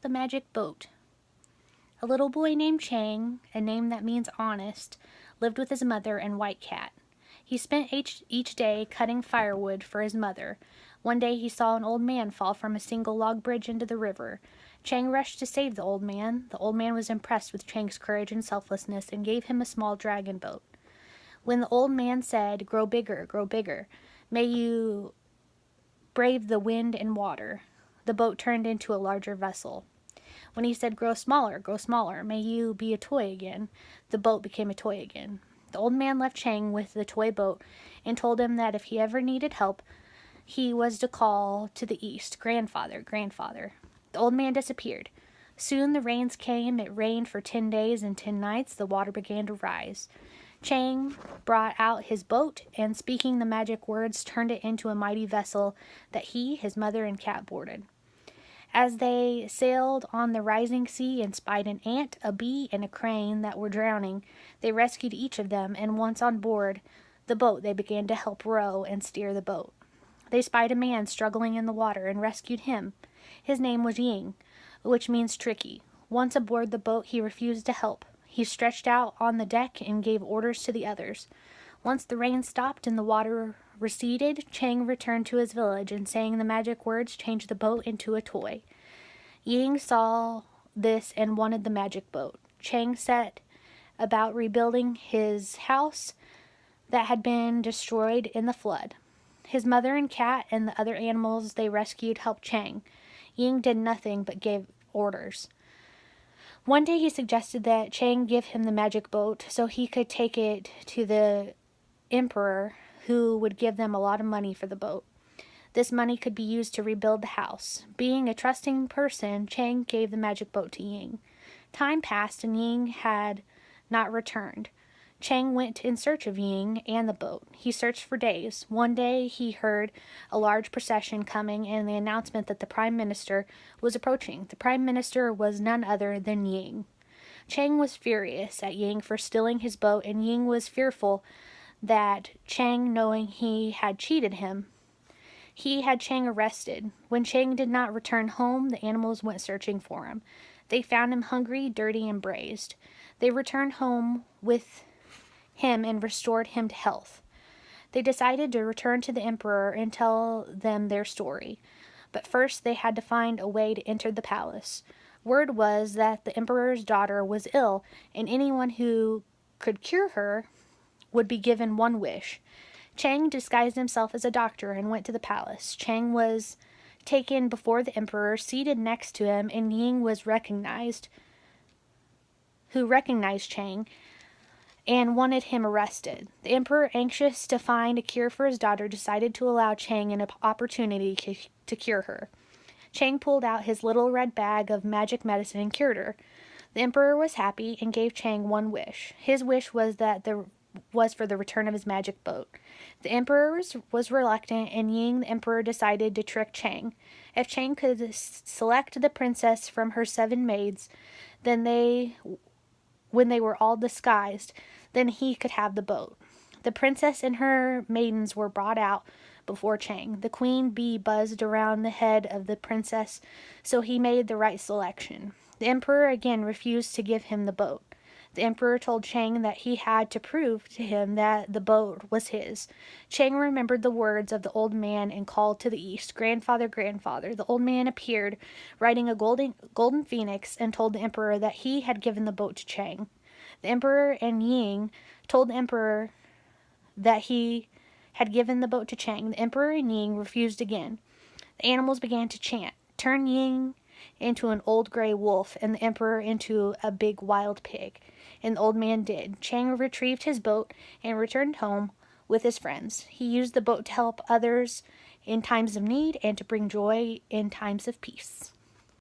The Magic Boat. A little boy named Chang, a name that means honest, lived with his mother and White Cat. He spent each day cutting firewood for his mother. One day he saw an old man fall from a single log bridge into the river. Chang rushed to save the old man. The old man was impressed with Chang's courage and selflessness and gave him a small dragon boat. When the old man said, grow bigger, may you brave the wind and water," the boat turned into a larger vessel. When he said, grow smaller, may you be a toy again," the boat became a toy again. The old man left Chang with the toy boat and told him that if he ever needed help, he was to call to the east, grandfather. The old man disappeared. Soon the rains came. It rained for 10 days and 10 nights. The water began to rise. Chang brought out his boat and, speaking the magic words, turned it into a mighty vessel that he, his mother, and cat boarded. As they sailed on the rising sea and spied an ant, a bee, and a crane that were drowning, they rescued each of them, and once on board the boat they began to help row and steer the boat. They spied a man struggling in the water and rescued him. His name was Ying, which means tricky. Once aboard the boat, he refused to help. He stretched out on the deck and gave orders to the others. Once the rain stopped and the water receded, Chang returned to his village and, saying the magic words, changed the boat into a toy. Ying saw this and wanted the magic boat. Chang set about rebuilding his house that had been destroyed in the flood. His mother and cat and the other animals they rescued helped Chang. Ying did nothing but gave orders. One day he suggested that Chang give him the magic boat so he could take it to the emperor, who would give them a lot of money for the boat. This money could be used to rebuild the house. Being a trusting person, Chang gave the magic boat to Ying. Time passed and Ying had not returned. Chang went in search of Ying and the boat. He searched for days. One day he heard a large procession coming and the announcement that the Prime Minister was approaching. The Prime Minister was none other than Ying. Chang was furious at Ying for stealing his boat, and Ying was fearful that Chang, knowing he had cheated him, he had Chang arrested. When Chang did not return home, the animals went searching for him. They found him hungry, dirty, and bruised. They returned home with him and restored him to health. They decided to return to the emperor and tell them their story. But first they had to find a way to enter the palace. Word was that the emperor's daughter was ill, and anyone who could cure her would be given one wish. Chang disguised himself as a doctor and went to the palace. Chang was taken before the emperor, seated next to him, and Ying was who recognized Chang and wanted him arrested. The emperor, anxious to find a cure for his daughter, decided to allow Chang an opportunity to cure her. Chang pulled out his little red bag of magic medicine and cured her. The emperor was happy and gave Chang one wish. His wish was for the return of his magic boat. The emperor was reluctant, and Ying, the emperor, decided to trick Chang. If Chang could select the princess from her 7 maids, then when they were all disguised, then he could have the boat. The princess and her maidens were brought out before Chang. The queen bee buzzed around the head of the princess, so he made the right selection. The emperor again refused to give him the boat. The emperor told Chang that he had to prove to him that the boat was his. Chang remembered the words of the old man and called to the east, grandfather. The old man appeared, riding a golden phoenix, and told the emperor that he had given the boat to Chang. The emperor and Ying told the emperor that he had given the boat to Chang. The emperor and Ying refused again. The animals began to chant, turn Ying into an old gray wolf and the emperor into a big wild pig. And the old man did. Chang retrieved his boat and returned home with his friends. He used the boat to help others in times of need and to bring joy in times of peace.